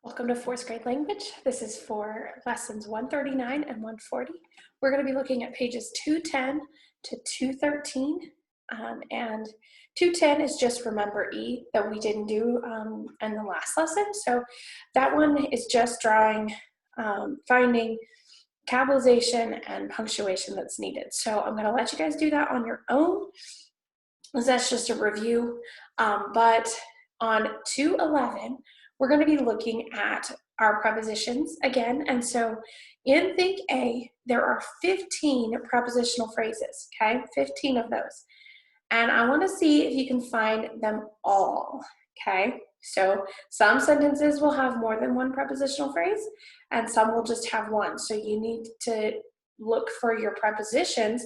Welcome to fourth grade language. This is for lessons 139 and 140. We're going to be looking at pages 210 to 213. And 210 is just remember E that we didn't do in the last lesson. So that one is just drawing, finding capitalization and punctuation that's needed. So I'm going to let you guys do that on your own. That's just a review. But on 211, we're going to be looking at our prepositions again. And so in Think A, there are 15 prepositional phrases, okay? 15 of those. And I want to see if you can find them all, okay? So some sentences will have more than one prepositional phrase, and some will just have one. So you need to look for your prepositions.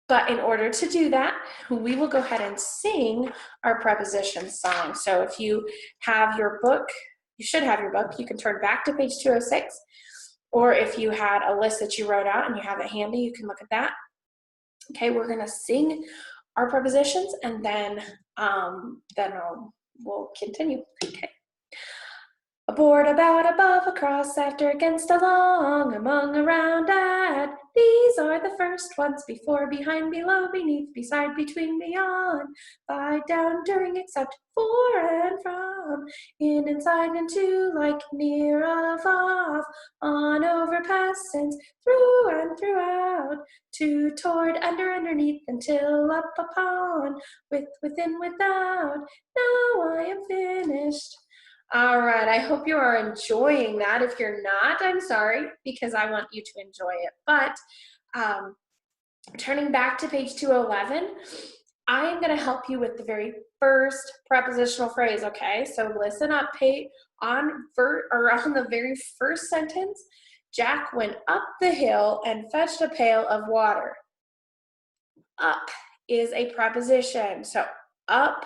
But in order to do that, we will go ahead and sing our preposition song. So if you have your book, you should have your book. You can turn back to page 206. Or if you had a list that you wrote out and you have it handy, you can look at that. Okay, we're going to sing our prepositions and then we'll continue. Okay. Aboard, about, above, across, after, against, along, among, around, at. These are the first ones: before, behind, below, beneath, beside, between, beyond, by, down, during, except, for, and from, in, inside, into, like, near, of, off, on, over, past, since, through, and throughout, to, toward, under, underneath, until, up, upon, with, within, without. Now I am finished. All right, I hope you are enjoying that. If you're not, I'm sorry, because I want you to enjoy it. But turning back to page 211, I am going to help you with the very first prepositional phrase, okay? So listen up, on the very first sentence, Jack went up the hill and fetched a pail of water. Up is a preposition, so up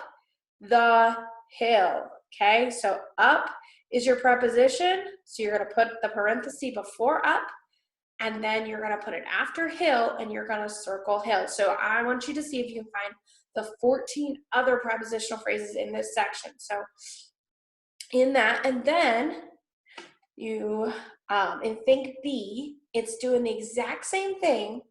the hill. Okay, so up is your preposition, so you're going to put the parenthesis before up, and then you're going to put it after hill, and you're going to circle hill. So I want you to see if you can find the 14 other prepositional phrases in this section. So in that, and then you, in Think B, it's doing the exact same thing,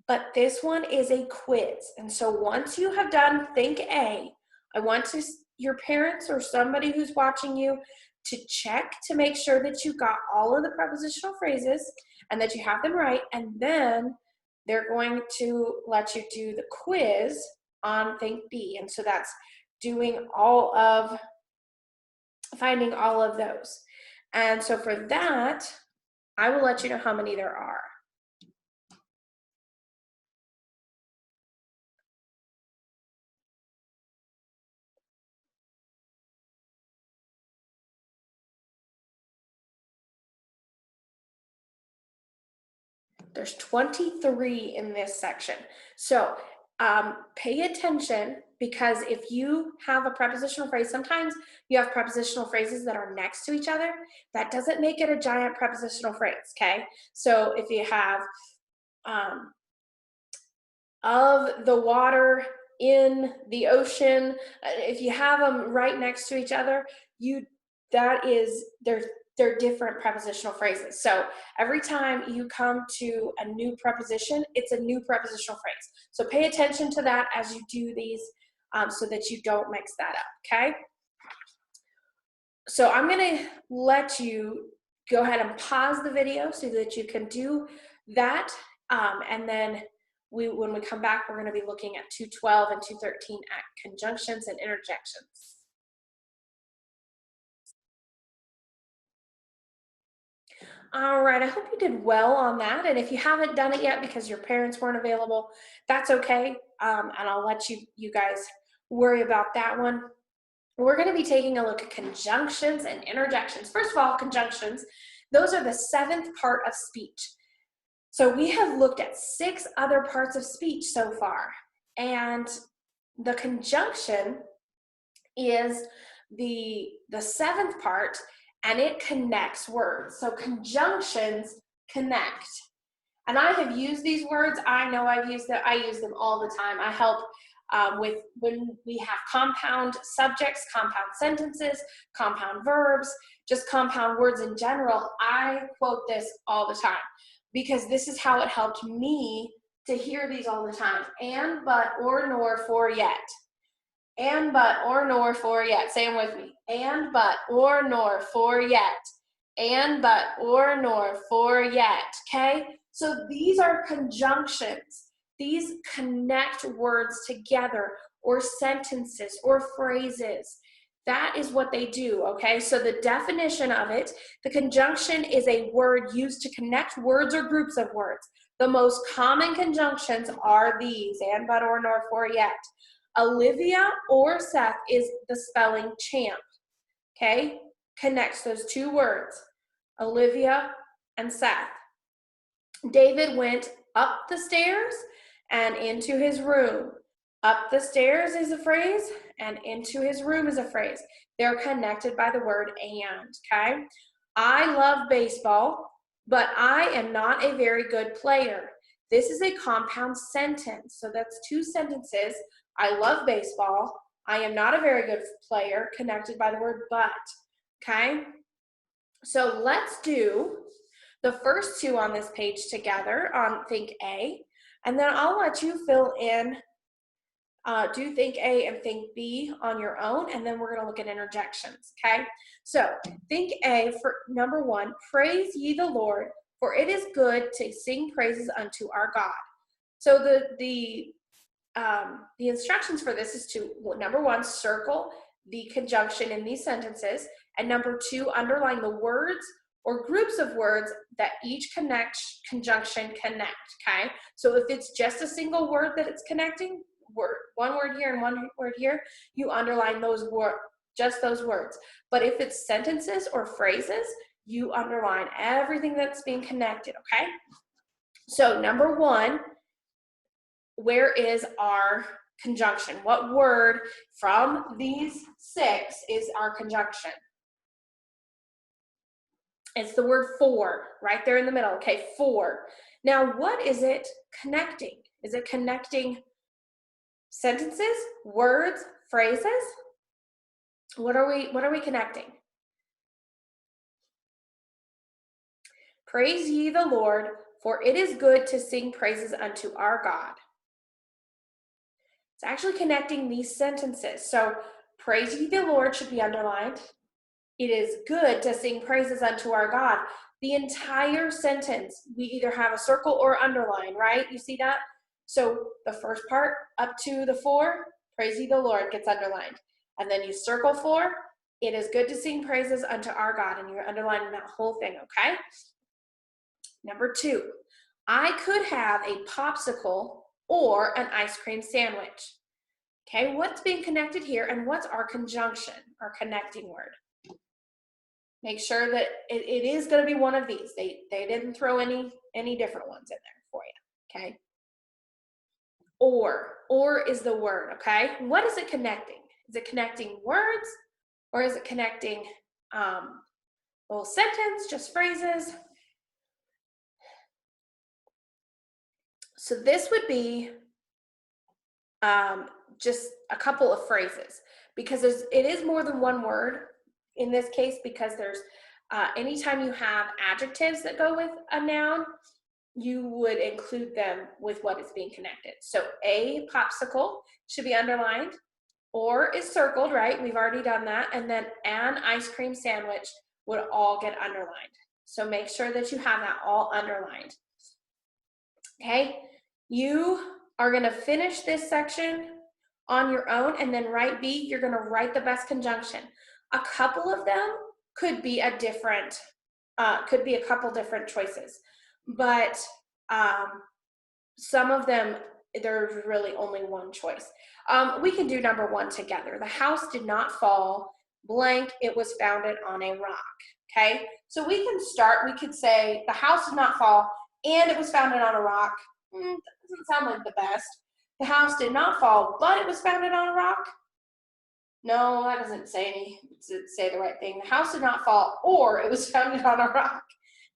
but this one is a quiz. And so once you have done Think A, I want your parents or somebody who's watching you to check to make sure that you got all of the prepositional phrases and that you have them right, and then they're going to let you do the quiz on Think B. And so that's doing finding all of those. And so for that, I will let you know how many there are. There's 23 in this section. So pay attention, because if you have a prepositional phrase, sometimes you have prepositional phrases that are next to each other. That doesn't make it a giant prepositional phrase, okay? So if you have of the water, in the ocean, if you have them right next to each other, they're different prepositional phrases. So every time you come to a new preposition, it's a new prepositional phrase. So pay attention to that as you do these, so that you don't mix that up, okay? So I'm going to let you go ahead and pause the video so that you can do that, and then when we come back, we're going to be looking at 212 and 213 at conjunctions and interjections. All right, I hope you did well on that. And if you haven't done it yet because your parents weren't available, that's okay. And I'll let you guys worry about that one. We're going to be taking a look at conjunctions and interjections. First of all, conjunctions, those are the 7th part of speech. So we have looked at 6 other parts of speech so far, and the conjunction is the 7th part, and it connects words. So conjunctions connect. And I have used these words. I know I've used them. I use them all the time. I help when we have compound subjects, compound sentences, compound verbs, just compound words in general. I quote this all the time because this is how it helped me to hear these all the time. And, but, or, nor, for, yet. And, but, or, nor, for, yet. Say them with me. And, but, or, nor, for, yet. And, but, or, nor, for, yet. Okay? So these are conjunctions. These connect words together, or sentences, or phrases. That is what they do, okay? So the definition of it, the conjunction is a word used to connect words or groups of words. The most common conjunctions are these: and, but, or, nor, for, yet. Olivia or Seth is the spelling champ, okay? Connects those two words, Olivia and Seth. David went up the stairs and into his room. Up the stairs is a phrase, and into his room is a phrase. They're connected by the word and, okay? I love baseball, but I am not a very good player. This is a compound sentence. So that's two sentences. I love baseball. I am not a very good player, connected by the word but, okay? So let's do the first two on this page together on Think A, and then I'll let you fill in, do Think A and Think B on your own, and then we're going to look at interjections, okay? So Think A for number one: praise ye the Lord, for it is good to sing praises unto our God. So the instructions for this is to, number one, circle the conjunction in these sentences, and number two, underline the words or groups of words that each conjunction connect, okay? So if it's just a single word that it's connecting, one word here and one word here, you underline those words, just those words. But if it's sentences or phrases, you underline everything that's being connected, okay? So number one, where is our conjunction? What word from these six is our conjunction? It's the word for, right there in the middle, okay, for. Now, what is it connecting? Is it connecting sentences, words, phrases? What are we connecting? Praise ye the Lord, for it is good to sing praises unto our God. It's actually connecting these sentences. So, praise ye the Lord should be underlined. It is good to sing praises unto our God. The entire sentence, we either have a circle or underline, right? You see that? So the first part up to the for, praise ye the Lord, gets underlined. And then you circle for, it is good to sing praises unto our God, and you're underlining that whole thing, okay? Number two, I could have a popsicle or an ice cream sandwich. Okay, what's being connected here, and what's our conjunction, our connecting word? Make sure that it is going to be one of these. They didn't throw any different ones in there for you, okay? Or is the word, okay? What is it connecting? Is it connecting words, or is it connecting a little sentence, just phrases? So this would be just a couple of phrases, because it is more than one word in this case, because there's anytime you have adjectives that go with a noun, you would include them with what is being connected. So a popsicle should be underlined, or is circled, right? We've already done that. And then an ice cream sandwich would all get underlined. So make sure that you have that all underlined. Okay, you are going to finish this section on your own, and then write B, you're going to write the best conjunction. A couple of them could be a couple different choices, but some of them, there's really only one choice. We can do number one together. The house did not fall blank, it was founded on a rock, okay? So we could say the house did not fall and it was founded on a rock. That doesn't sound like the best. The house did not fall, but it was founded on a rock. No, that doesn't say the right thing. The house did not fall, or it was founded on a rock.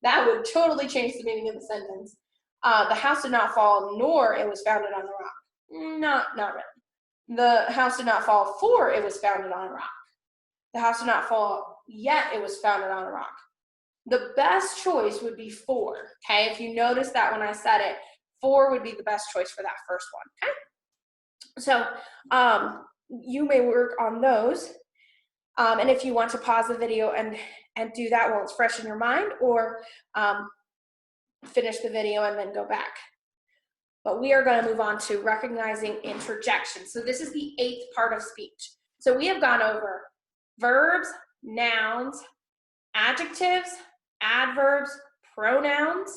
That would totally change the meaning of the sentence. The house did not fall, nor it was founded on the rock. Not really. The house did not fall for it was founded on a rock. The house did not fall yet it was founded on a rock. The best choice would be for, okay? If you notice that when I said it, for would be the best choice for that first one, okay? So you may work on those. And if you want to pause the video and do that while it's fresh in your mind, or finish the video and then go back. But we are going to move on to recognizing interjections. So this is the 8th part of speech. So we have gone over verbs, nouns, adjectives, adverbs, pronouns.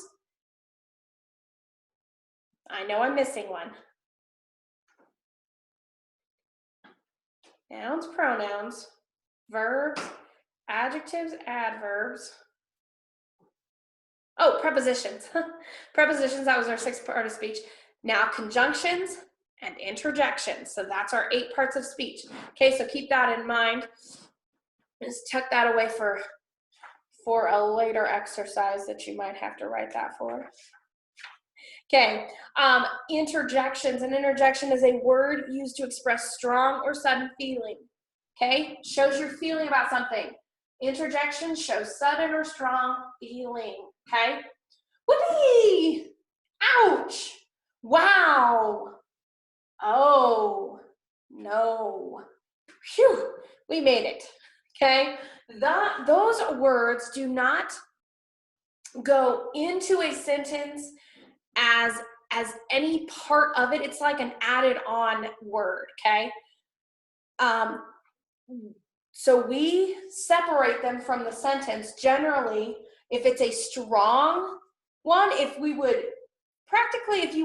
I know I'm missing one. Nouns, pronouns, verbs, adjectives, adverbs. Oh, prepositions. Prepositions, that was our 6th part of speech. Now conjunctions and interjections. So that's our 8 parts of speech. Okay, so keep that in mind. Just tuck that away for a later exercise that you might have to write that for. Okay, interjections. An interjection is a word used to express strong or sudden feeling. Okay, shows your feeling about something. Interjection shows sudden or strong feeling. Okay, whoopee, ouch, wow, oh, no, phew, we made it. Okay, those words do not go into a sentence as any part of it. It's like an added on word, okay? So we separate them from the sentence. Generally, if it's a strong one, if you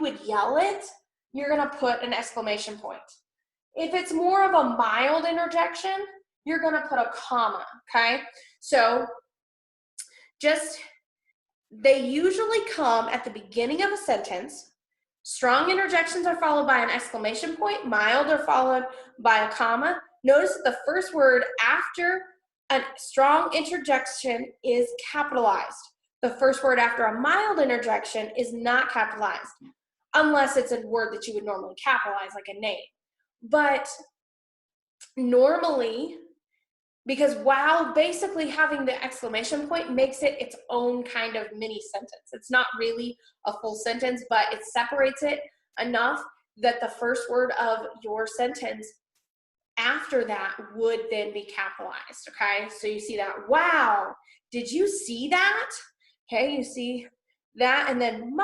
would yell it, you're gonna put an exclamation point. If it's more of a mild interjection, you're gonna put a comma, okay? So they usually come at the beginning of a sentence. Strong interjections are followed by an exclamation point. Mild are followed by a comma. Notice that the first word after a strong interjection is capitalized. The first word after a mild interjection is not capitalized, unless it's a word that you would normally capitalize, like a name. But normally, because while basically having the exclamation point makes it its own kind of mini sentence. It's not really a full sentence, but it separates it enough that the first word of your sentence after that would then be capitalized, okay? So you see that, wow, did you see that? Okay, you see that, and then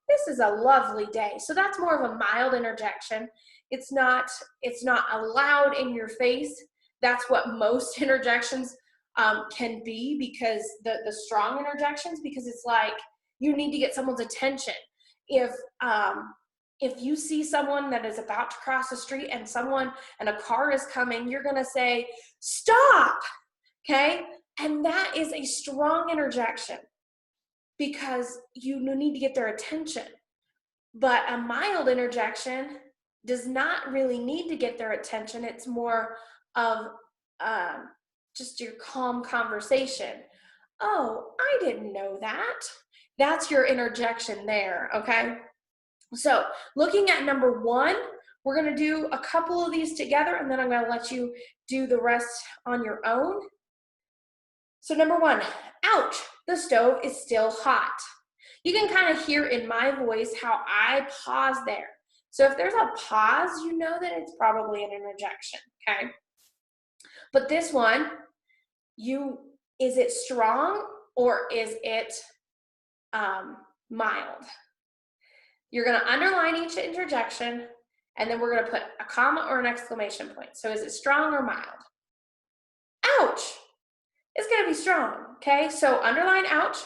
this is a lovely day. So that's more of a mild interjection. It's not loud in your face. That's what most interjections can be, because the strong interjections, because it's like you need to get someone's attention. If you see someone that is about to cross the street and a car is coming, you're gonna say, stop, okay? And that is a strong interjection because you need to get their attention. But a mild interjection does not really need to get their attention. It's more of just your calm conversation. Oh, I didn't know that. That's your interjection there, okay? So looking at number 1, we're going to do a couple of these together, and then I'm going to let you do the rest on your own. So number 1, ouch, the stove is still hot. You can kind of hear in my voice how I pause there. So if there's a pause, you know that it's probably an interjection, okay? But this one, is it strong or is it mild? You're going to underline each interjection, and then we're going to put a comma or an exclamation point. So is it strong or mild? Ouch! It's going to be strong, okay? So underline ouch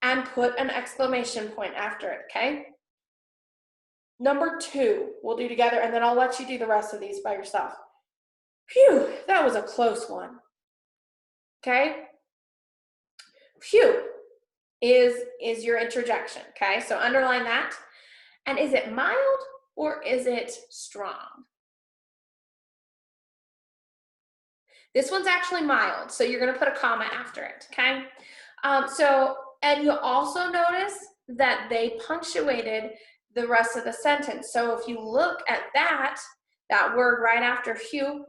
and put an exclamation point after it, okay? Number 2, we'll do together, and then I'll let you do the rest of these by yourself. Phew, that was a close one, okay? Phew is your interjection, okay? So underline that. And is it mild or is it strong? This one's actually mild, so you're going to put a comma after it, okay? And you'll also notice that they punctuated the rest of the sentence. So if you look at that, that word right after few,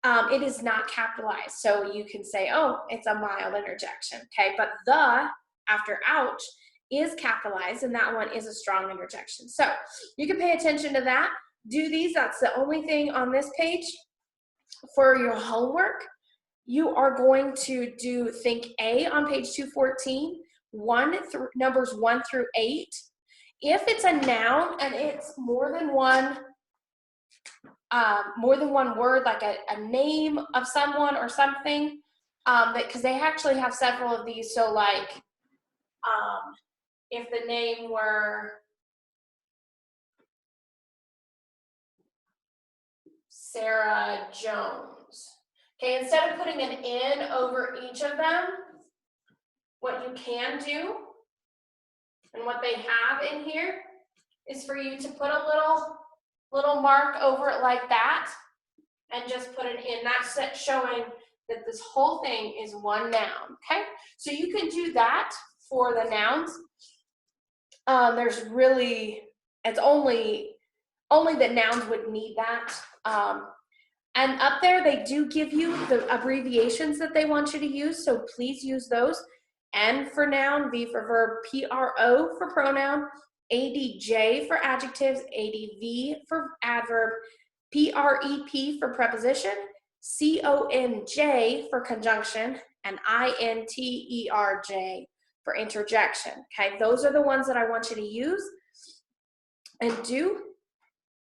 it is not capitalized. So you can say, oh, it's a mild interjection, okay? But the after ouch is capitalized, and that one is a strong interjection. So you can pay attention to that. Do these. That's the only thing on this page. For your homework, you are going to do think A on page 214, numbers 1 through 8. If it's a noun and it's more than one word, like a name of someone or something, because they actually have several of these. So like if the name were Sarah Jones, okay, instead of putting an N over each of them, what you can do and what they have in here is for you to put a little mark over it like that and just put an N. That's showing that this whole thing is one noun, okay? So you can do that for the nouns. There's really, it's only the nouns would need that. And up there, they do give you the abbreviations that they want you to use, so please use those. N for noun, V for verb, PRO for pronoun, ADJ for adjectives, ADV for adverb, PREP for preposition, CONJ for conjunction, and INTERJ for interjection. Okay, those are the ones that I want you to use and do.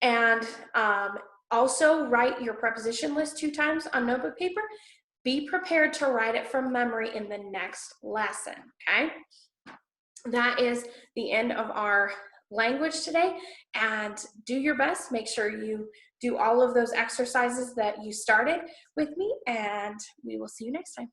And also write your preposition list 2 times on notebook paper. Be prepared to write it from memory in the next lesson, okay? That is the end of our language today, and do your best. Make sure you do all of those exercises that you started with me, and we will see you next time.